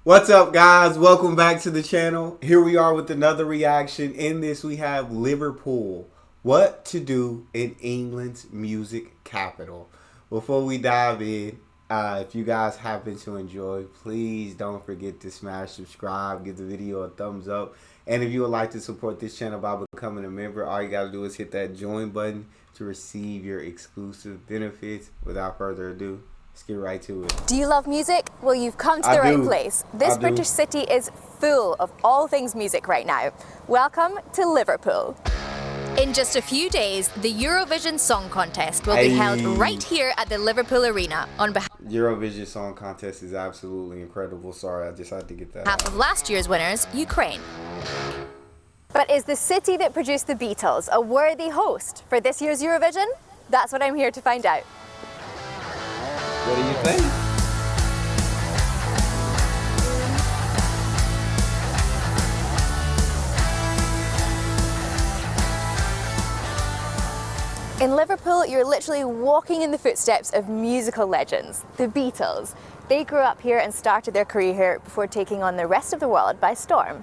What's up, guys? Welcome back to the channel. Here we are with another reaction. In this, we have Liverpool. What to do in England's music capital. Before we dive in, if you guys happen to enjoy, please don't forget to smash subscribe, give the video a thumbs up. And if you would like to support this channel by becoming a member, all you got to do is hit that join button to receive your exclusive benefits. Without further ado, let's get right to it. Do you love music? Well, you've come to the right place. This British city is full of all things music right now. Welcome to Liverpool. In just a few days, the Eurovision Song Contest will be held right here at the Liverpool Arena on behalf Eurovision Song Contest is absolutely incredible. Sorry, I just had to get that out. of last year's winners, Ukraine. But is the city that produced the Beatles a worthy host for this year's Eurovision? That's what I'm here to find out. What do you think? In Liverpool, you're literally walking in the footsteps of musical legends, the Beatles. They grew up here and started their career here before taking on the rest of the world by storm.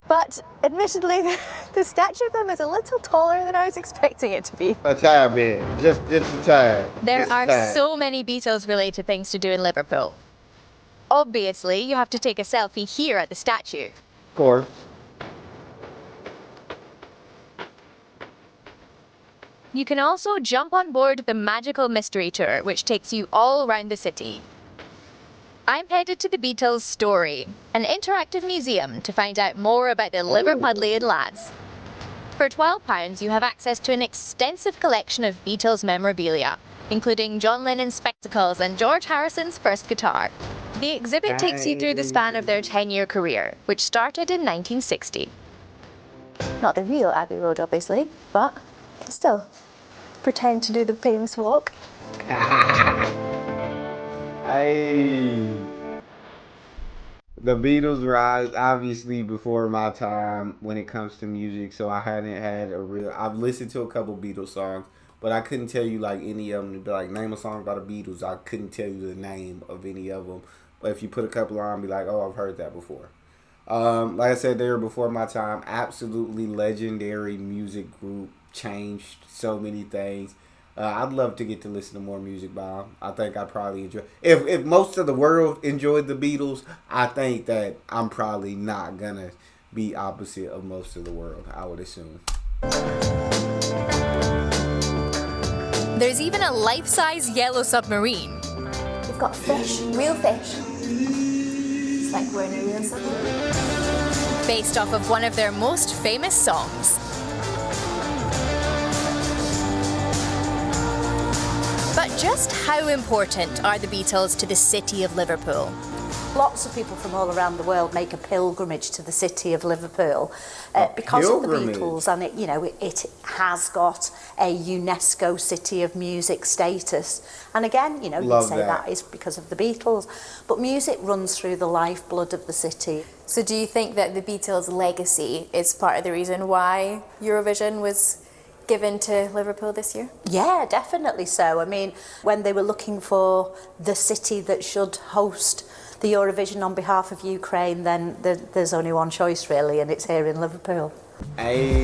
But admittedly, the statue of them is a little taller than I was expecting it to be. A tad bit, just a tad. There are so many Beatles-related things to do in Liverpool. Obviously, you have to take a selfie here at the statue. Of course. You can also jump on board the Magical Mystery Tour, which takes you all around the city. I'm headed to the Beatles' Story, an interactive museum to find out more about the Liverpudlian lads. For £12, you have access to an extensive collection of Beatles memorabilia, including John Lennon's spectacles and George Harrison's first guitar. The exhibit takes you through the span of their 10-year career, which started in 1960. Not the real Abbey Road, obviously, but still, pretend to do the famous walk. Hey, the Beatles were obviously before my time when it comes to music, so I hadn't had a real. I've listened to a couple Beatles songs, but I couldn't tell you like any of them to be like name a song by the Beatles. I couldn't tell you the name of any of them, but if you put a couple on, be like, oh, I've heard that before. Like I said, they were before my time. Absolutely legendary music group. Changed so many things. I'd love to get to listen to more music by them. I think I'd probably enjoy. If most of the world enjoyed the Beatles, I think that I'm probably not gonna be opposite of most of the world, I would assume. There's even a life-size yellow submarine. We've got fish, real fish. It's like we're in a real submarine. Based off of one of their most famous songs. But just how important are the Beatles to the city of Liverpool? Lots of people from all around the world make a pilgrimage to the city of Liverpool because of the Beatles, and it has got a UNESCO City of Music status. And again, you'd say that is because of the Beatles, but music runs through the lifeblood of the city. So do you think that the Beatles' legacy is part of the reason why Eurovision was given to Liverpool this year? Yeah, definitely so. I mean, when they were looking for the city that should host the Eurovision on behalf of Ukraine, then there's only one choice really, and it's here in Liverpool. Hey,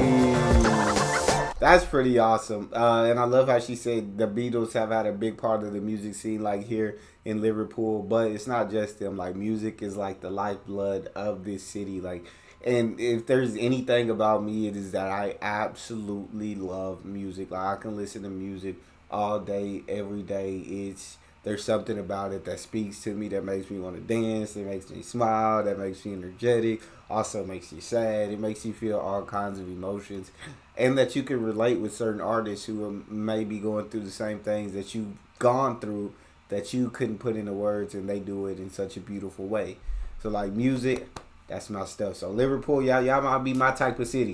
that's pretty awesome. And I love how she said the Beatles have had a big part of the music scene like here in Liverpool, but it's not just them. Like, music is like the lifeblood of this city. Like, and if there's anything about me, it is that I absolutely love music. Like, I can listen to music all day, every day. There's something about it that speaks to me, that makes me want to dance, that makes me smile, that makes me energetic, also makes you sad. It makes you feel all kinds of emotions, and that you can relate with certain artists who are maybe going through the same things that you've gone through that you couldn't put into words, and they do it in such a beautiful way. So, like, music, that's my stuff. So Liverpool, y'all might be my type of city.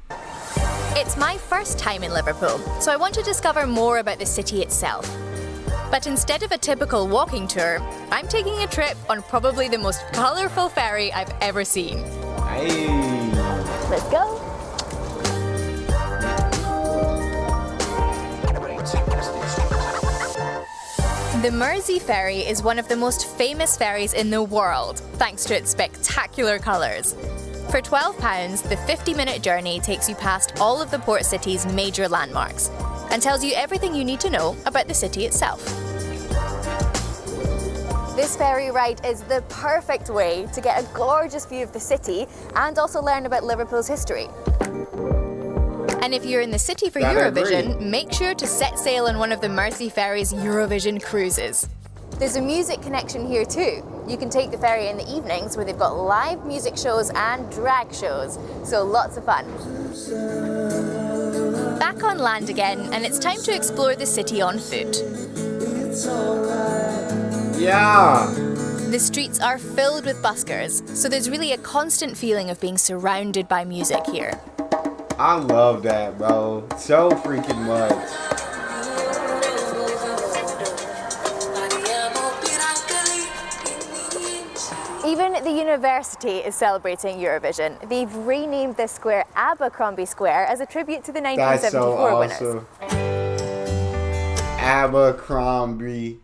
It's my first time in Liverpool, so I want to discover more about the city itself. But instead of a typical walking tour, I'm taking a trip on probably the most colourful ferry I've ever seen. Hey. Let's go. The Mersey ferry is one of the most famous ferries in the world, thanks to its spectacular colours. For £12, the 50-minute journey takes you past all of the port city's major landmarks and tells you everything you need to know about the city itself. This ferry ride is the perfect way to get a gorgeous view of the city and also learn about Liverpool's history. And if you're in the city for Eurovision, make sure to set sail on one of the Mersey Ferry's Eurovision cruises. There's a music connection here too. You can take the ferry in the evenings where they've got live music shows and drag shows, so lots of fun. Back on land again, and it's time to explore the city on foot. Yeah. The streets are filled with buskers, so there's really a constant feeling of being surrounded by music here. I love that, bro. So freaking much. Even the university is celebrating Eurovision. They've renamed this square Abercrombie Square as a tribute to the 1974 That's so awesome. Abercrombie.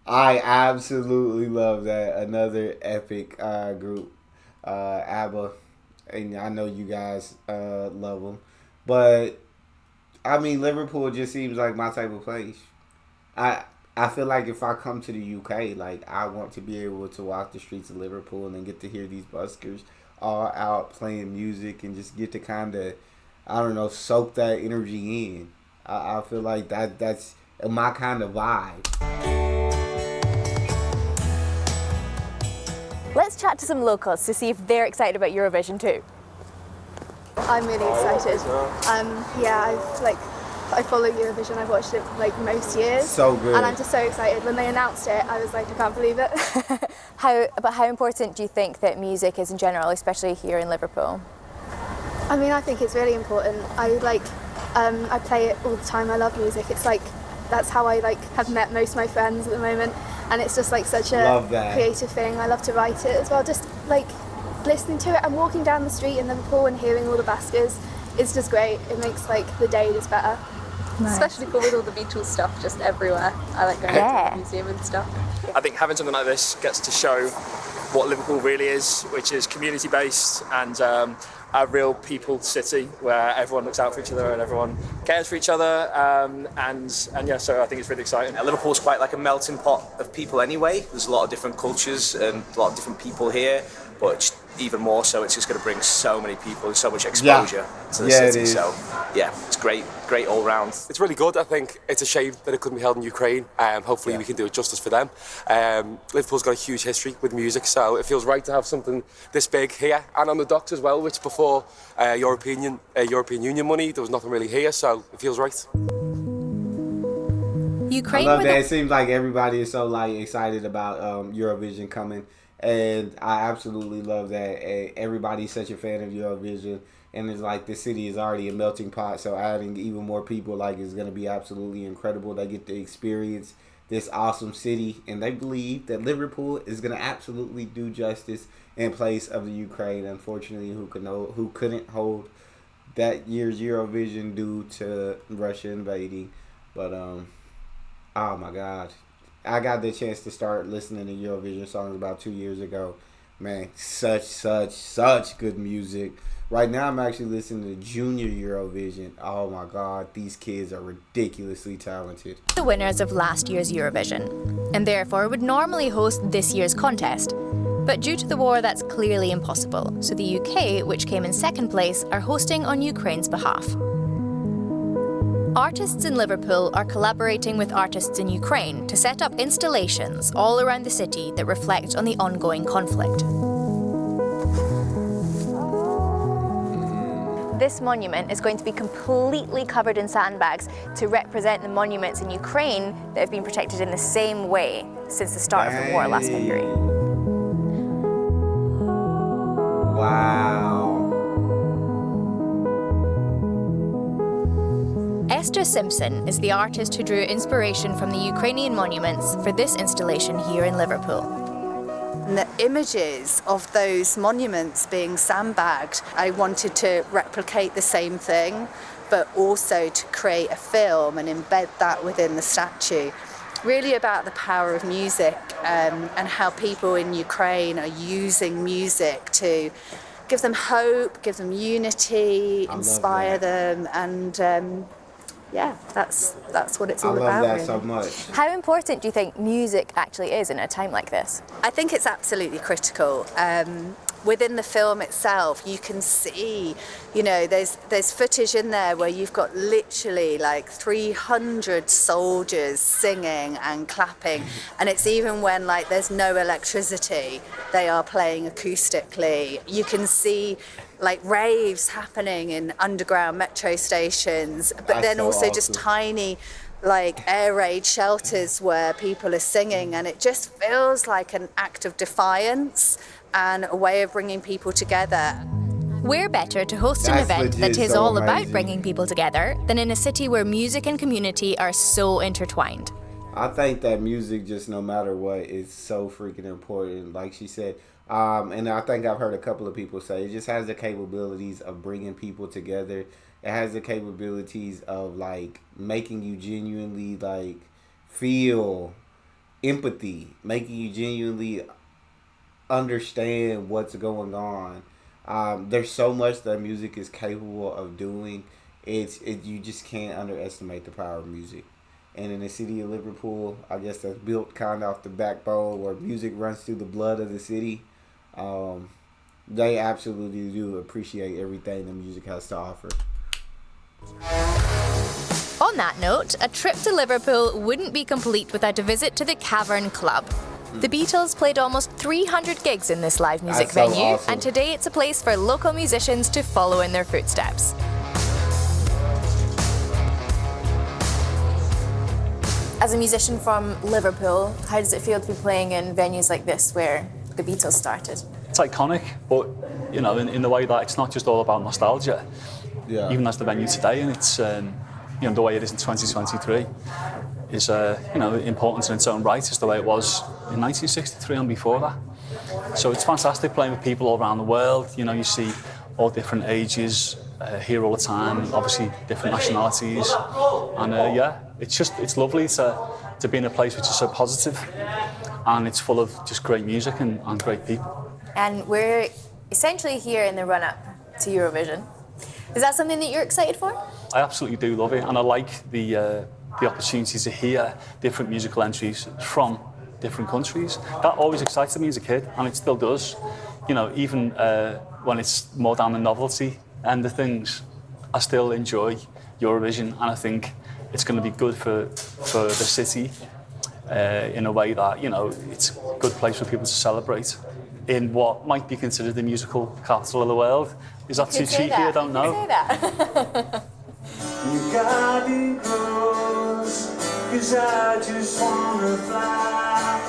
I absolutely love that. Another epic group, ABBA. And I know you guys love them. But, I mean, Liverpool just seems like my type of place. I feel like if I come to the UK, like, I want to be able to walk the streets of Liverpool and then get to hear these buskers all out playing music and just get to kind of, I don't know, soak that energy in. I feel like that's my kind of vibe. Let's chat to some locals to see if they're excited about Eurovision too. I'm really excited. I follow Eurovision. I've watched it like most years. So good. And I'm just so excited. When they announced it, I was like, I can't believe it. How important do you think that music is in general, especially here in Liverpool? I mean, I think it's really important. I play it all the time. I love music. It's like, that's how I have met most of my friends at the moment. And it's just like such a creative thing. I love to write it as well. Just like listening to it and walking down the street in Liverpool and hearing all the baskers, it's just great. It makes like the day just better. Nice. Especially cool with all the Beatles stuff just everywhere. I like going to the museum and stuff. I think having something like this gets to show what Liverpool really is, which is community based and a real people city where everyone looks out for each other and everyone cares for each other. So I think it's really exciting. Liverpool's quite like a melting pot of people anyway. There's a lot of different cultures and a lot of different people here, but even more so, it's just going to bring so many people and so much exposure to the city. So yeah, it's great all round. It's really good. I think it's a shame that it couldn't be held in Ukraine. Hopefully we can do it justice for them. Liverpool's got a huge history with music, so it feels right to have something this big here and on the docks as well, which before European Union money, there was nothing really here, so it feels right. Ukraine. I love that. It seems like everybody is so excited about Eurovision coming. And I absolutely love that. Everybody's such a fan of Eurovision. And it's like the city is already a melting pot. So adding even more people is going to be absolutely incredible. They get to experience this awesome city. And they believe that Liverpool is going to absolutely do justice in place of the Ukraine. Unfortunately, who couldn't hold that year's Eurovision due to Russia invading. But, oh my God. I got the chance to start listening to Eurovision songs about 2 years ago. Man, such good music. Right now I'm actually listening to Junior Eurovision. Oh my God, these kids are ridiculously talented. The winners of last year's Eurovision, and therefore would normally host this year's contest. But due to the war, that's clearly impossible. So the UK, which came in second place, are hosting on Ukraine's behalf. Artists in Liverpool are collaborating with artists in Ukraine to set up installations all around the city that reflect on the ongoing conflict. This monument is going to be completely covered in sandbags to represent the monuments in Ukraine that have been protected in the same way since the start of the war last February. Wow. Esther Simpson is the artist who drew inspiration from the Ukrainian monuments for this installation here in Liverpool. And the images of those monuments being sandbagged, I wanted to replicate the same thing, but also to create a film and embed that within the statue. really about the power of music, and how people in Ukraine are using music to give them hope, give them unity, inspire them, and that's what it's all about. I love that really. so much. How important do you think music actually is in a time like this? I think it's absolutely critical. Within the film itself, you can see, there's footage in there where you've got literally like 300 soldiers singing and clapping, and it's even when like there's no electricity, they are playing acoustically. You can see like raves happening in underground metro stations, but then also just tiny like air raid shelters where people are singing, and it just feels like an act of defiance and a way of bringing people together. Where better to host an event that is all about bringing people together than in a city where music and community are so intertwined? I think that music, just no matter what, is so freaking important, like she said. And I think I've heard a couple of people say it just has the capabilities of bringing people together. It has the capabilities of like making you genuinely like feel empathy, making you genuinely understand what's going on. There's so much that music is capable of doing. You just can't underestimate the power of music. And in the city of Liverpool, I guess that's built kind of off the backbone where music runs through the blood of the city. They absolutely do appreciate everything the music has to offer. On that note, a trip to Liverpool wouldn't be complete without a visit to the Cavern Club. The Beatles played almost 300 gigs in this live music venue, and today it's a place for local musicians to follow in their footsteps. As a musician from Liverpool, how does it feel to be playing in venues like this where the Beatles started? It's iconic, but in the way that it's not just all about nostalgia. Yeah. Even as the venue today, and it's the way it is in 2023 is important in its own right, is the way it was in 1963 and before that. So it's fantastic playing with people all around the world. You see all different ages here all the time, obviously different nationalities, and it's lovely to be in a place which is so positive, and it's full of just great music and great people. And we're essentially here in the run-up to Eurovision. Is that something that you're excited for? I absolutely do love it, and I like the opportunity to hear different musical entries from different countries. That always excited me as a kid, and it still does. Even when it's more down the novelty end of things, I still enjoy Eurovision, and I think it's going to be good for the city in a way that it's a good place for people to celebrate in what might be considered the musical capital of the world. Is that too cheeky? I don't know. You that. You got me close, 'cause I just wanna fly.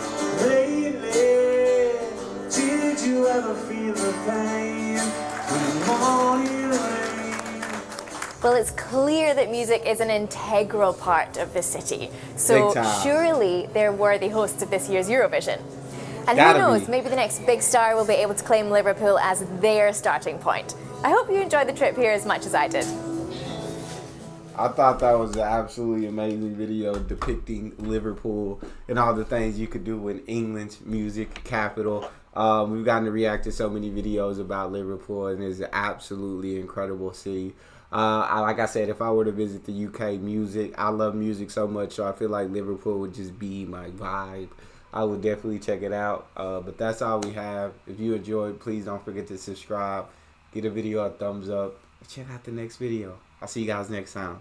Lately, did you ever feel the pain when the morning rain? Well, it's clear that music is an integral part of the city. So surely they're worthy hosts of this year's Eurovision. And who knows, maybe the next big star will be able to claim Liverpool as their starting point. I hope you enjoyed the trip here as much as I did. I thought that was an absolutely amazing video depicting Liverpool and all the things you could do in England's music capital. We've gotten to react to so many videos about Liverpool, and it's an absolutely incredible city. Like I said, if I were to visit the UK music, I love music so much, so I feel like Liverpool would just be my vibe. I would definitely check it out. But that's all we have. If you enjoyed, please don't forget to subscribe. Give the video a thumbs up. Check out the next video. I'll see you guys next time.